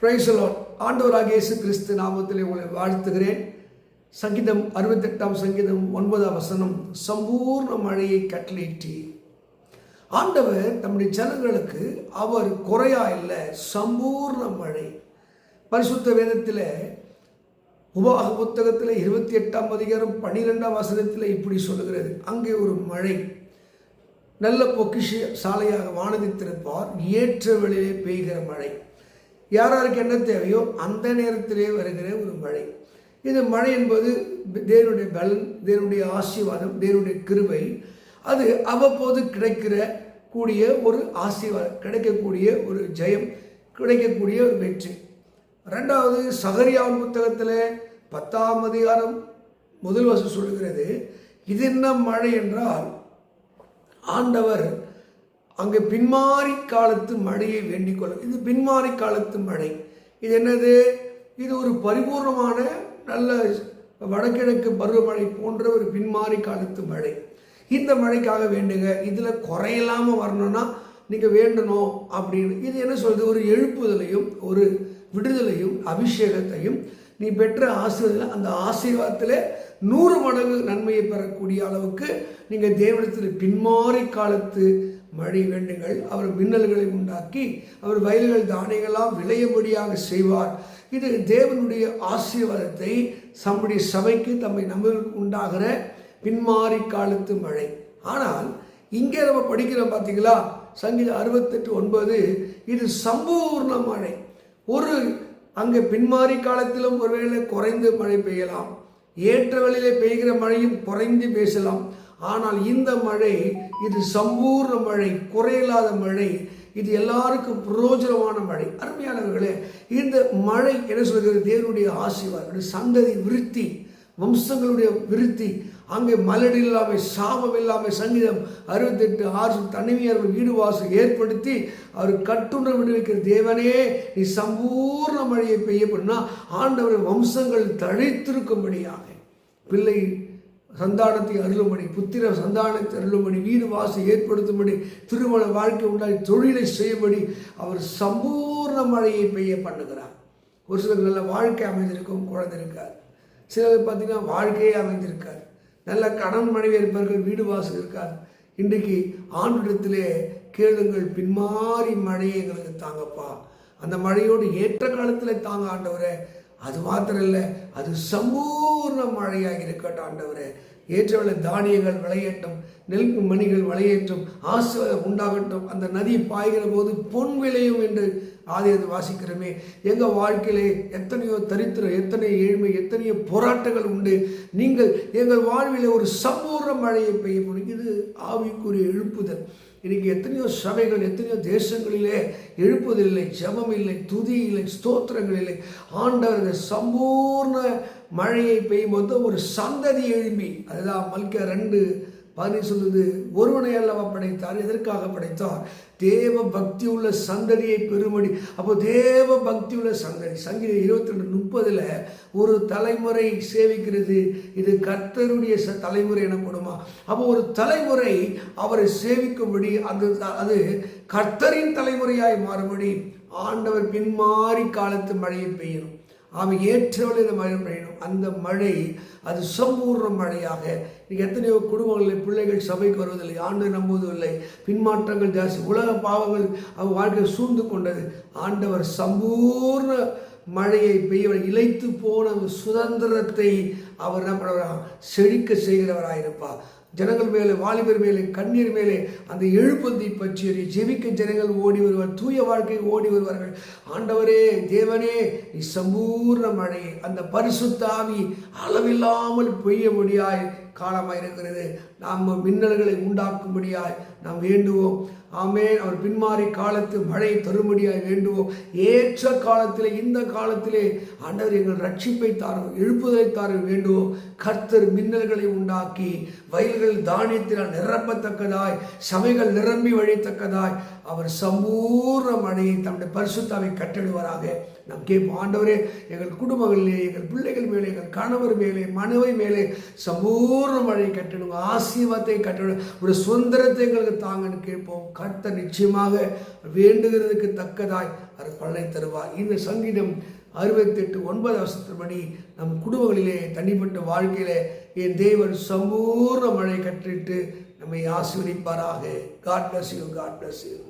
Praise the Lord. ஆண்டவராகிய இயேசு கிறிஸ்து நாமத்திலே உங்களை வாழ்த்துகிறேன். சங்கீதம் 68 சங்கீதம் 9 சம்பூர்ண மழையை கட்டளையிட்டு. ஆண்டவர் நம்முடைய ஜனங்களுக்கு அவர் குறையா இல்லை, சம்பூர்ண மழை. பரிசுத்த வேதத்தில் உபாக புத்தகத்தில் 28 12 இப்படி சொல்லுகிறது. அங்கே ஒரு மழை நல்ல பொக்கிஷ சாலையாக வானதி திறப்பார், ஏற்ற வேளையிலே பெய்கிற மழை. யாராருக்கு என்ன தேவையோ அந்த நேரத்திலே வருகிற ஒரு மழை. இந்த மழை என்பது தேவனுடைய பலன், தேவனுடைய ஆசீர்வாதம், தேவனுடைய கிருபை. அது அவ்வப்போது கிடைக்கிற கூடிய ஒரு ஆசீர்வாதம், கிடைக்கக்கூடிய ஒரு ஜெயம், கிடைக்கக்கூடிய ஒரு வெற்றி. ரெண்டாவது சகரியாவின் புத்தகத்தில் 10 சொல்லுகிறது, இது என்ன மழை என்றால் ஆண்டவர் அங்கே பின்மாறி காலத்து மழையை வேண்டிக் கொள்ளும். இது பின்மாறி காலத்து மழை. இது என்னது? இது ஒரு பரிபூர்ணமான நல்ல வடகிழக்கு பருவமழை போன்ற ஒரு பின்மாறி காலத்து மழை. இந்த மழைக்காக வேண்டுங்க. இதில் குறையில்லாமல் வரணும்னா நீங்கள் வேண்டணும் அப்படின்னு. இது என்ன சொல்றது? ஒரு எழுப்புதலையும் ஒரு விடுதலையும் அபிஷேகத்தையும் நீ பெற்ற ஆசீர்வாதத்தில், அந்த ஆசீர்வாதத்தில் 100 மடங்கு நன்மையை பெறக்கூடிய அளவுக்கு நீங்கள் தேவனிடத்தில் பின்மாறி காலத்து மழை வேண்டுங்கள். அவர் மின்னல்களை உண்டாக்கி அவர் வயல்கள் தானியங்களாம் விளையும்படியாக செய்வார். இது தேவனுடைய ஆசீர்வாதத்தை நம்முடைய சபைக்கு, தம்மை நம்மளுக்கு உண்டாகிற பின்மாறி காலத்து மழை. ஆனால் இங்கே நம்ம படிக்கிறோம் பார்த்தீங்களா, சங்கீதம் 68:9, இது சம்பூர்ண மழை. ஒரு அங்கே பின்மாறி காலத்திலும் ஒருவேளை குறைந்து மழை பெய்யலாம், ஏற்ற வேளையிலே பெய்கிற மழையும் குறைந்து பேசலாம். ஆனால் இந்த மழை இது சம்பூர்ண மழை, குறையில்லாத மழை. இது எல்லாருக்கும் பிரயோஜனமான மழை. அருமையானவர்களே, இந்த மழை என்ன சொல்கிறது? தேவனுடைய ஆசீர்வாதம், சந்ததி விருத்தி, வம்சங்களுடைய விருத்தி. அங்கே மலடு இல்லாமல், சாபம் இல்லாமல், சங்கீதம் 68:6 தனிமையார் வீடு வாசல் ஏற்படுத்தி அவர் கட்டுண்டு விடுவிக்கிற தேவனே, நீ சம்பூர்ண மழையை பெய்ய பண்ணா ஆண்டவர் வம்சங்கள் தழைத்திருக்கும்படியாக, பிள்ளை சந்தானத்தை அருளும்படி, புத்திர சந்தானத்தை அருளும்படி, வீடு வாசல் ஏற்படுத்தும்படி, திருமண வாழ்க்கை உண்டாகி தொழிலை செய்யும்படி அவர் சம்பூர்ண மழையை பெய்ய பண்ணுகிறார். ஒரு சிலர் நல்ல வாழ்க்கை அமைந்திருக்கும், குழந்தை இருக்கார். சிலர் பார்த்தீங்கன்னா வாழ்க்கையே அமைந்திருக்கார். நல்ல கணவன் மனைவி இருப்பார்கள், வீடு வாசல் இருக்கார். இன்றைக்கு ஆண்டிடத்திலே கேளுங்கள், பின்மாறி மழையை எங்களுக்கு தாங்கப்பா, அந்த மழையோடு ஏற்ற காலத்தில் தாங்க ஆண்டவரே. அது மாத்திரம் இல்லை, அது சம்பூர்ண மழையாக இருக்கட்டும் ஆண்டவரே. ஏற்றவளை தானியங்கள் விளையட்டும், நெல் மணிகள் விளையேற்றும், ஆசீர்வாதம் உண்டாகட்டும். அந்த நதி பாய்கிற போது பொன் விளையும் என்று ஆதியத்தை வாசிக்கிறோமே. எங்கள் வாழ்க்கையிலே எத்தனையோ தரித்திரம், எத்தனை ஏழ்மை, எத்தனையோ போராட்டங்கள் உண்டு. நீங்கள் எங்கள் வாழ்விலே ஒரு சம்பூர்ண மழையை பெய்ய முடியும். இது ஆவிக்குரிய எழுப்புதல். இன்னைக்கு எத்தனையோ சபைகள், எத்தனையோ தேசங்களிலே எழுப்புதல், ஜெபம் இல்லை, துதி இல்லை, ஸ்தோத்திரங்கள் இல்லை. ஆண்டவர் சம்பூர்ண மழையை பெய்யும் போது ஒரு சந்ததி எழும்பி, அதுதான் மல்கியா 2:10 சொல்லுது, ஒருவனை அல்லவா படைத்தார், எதற்காக படைத்தார்? தேவ பக்தி உள்ள சந்ததியை பெறும்படி. அப்போ தேவ பக்தி உள்ள சந்ததி. சங்கீதம் 22:30 ஒரு தலைமுறை சேவிக்கிறது, இது கர்த்தருடைய தலைமுறை எனப்படுமா? அப்போ ஒரு தலைமுறை அவரை சேவிக்கும்படி, அது கர்த்தரின் தலைமுறையாய் மாறும்படி ஆண்டவர் பின்மாறி காலத்து மழையை பெய்யணும். அவன் ஏற்றவளை இந்த மழை பெய்யணும். அந்த மழை அது சம்பூர்ண மழையாக. இன்னைக்கு எத்தனையோ குடும்பங்களில் பிள்ளைகள் சபைக்கு வருவதில்லை, ஆண்டவர் நம்புவதில்லை, பின்மாற்றங்கள் ஜாஸ்தி, உலக பாவங்கள் அவங்க வாழ்க்கையை சூழ்ந்து கொண்டது. ஆண்டவர் சம்பூர்ண மழையை பெய்ய, இழைத்து போன சுதந்திரத்தை அவர் என்ன பண்ணுவார்? செழிக்க செய்கிறவராயிருப்பார். ஜனங்கள் மேலே, வாலிபர் மேலே, கண்ணீர் மேலே அந்த எழுப்பந்தி பற்றி ஜெபிக்க ஜனங்கள் ஓடி வருவார், தூய வாழ்க்கை ஓடி வருவார்கள். ஆண்டவரே, தேவனே, நீ சம்பூர்ண மழை, அந்த பரிசுத்த ஆவி அளவில்லாமல் பெய்ய முடியாய் காலமாக இருக்கிறது. நாம் மின்னல்களை உண்டாக்கும்படியாய் நாம் வேண்டுவோம். ஆமென். அவர் பின்மாறி காலத்து மழை தரும்படியாய் வேண்டுவோம். ஏற்ற காலத்திலே, இந்த காலத்திலே ஆண்டவர் எங்கள் ரட்சிப்பை தாரும், எழுப்புதலை தாரும் வேண்டுவோம். கர்த்தர் மின்னல்களை உண்டாக்கி வயல்கள் தானியத்தினால் நிரப்பத்தக்கதாய், சபைகள் நிரம்பி வழித்தக்கதாய் அவர் சம்பூர்ண மழையை தம்முடைய பரிசுத்தாவை கட்டிடுவாராக. நாம் கேட்போம், ஆண்டவரே, எங்கள் குடும்பங்களிலே, எங்கள் பிள்ளைகள் மேலே, எங்கள் கணவர் மேலே, மனைவி மேலே சம்பூர்ண சம்பூர்ண மழையை கட்டிடுங்க, ஆசீர்வாதத்தை கட்டிடுங்க, ஒரு சுதந்திரத்தை எங்களுக்கு தாங்கன்னு கேட்போம். கர்த்தர் நிச்சயமாக வேண்டுகிறதுக்கு தக்கதாய் அது பலனை தருவார். இந்த சங்கீதம் 68:9 நம் குடும்பங்களிலே தனிப்பட்ட வாழ்க்கையிலே என் தேவன் சம்பூர்ண மழை கற்றிட்டு நம்மை ஆசீர்வதிப்பாராக. God bless you. God bless you.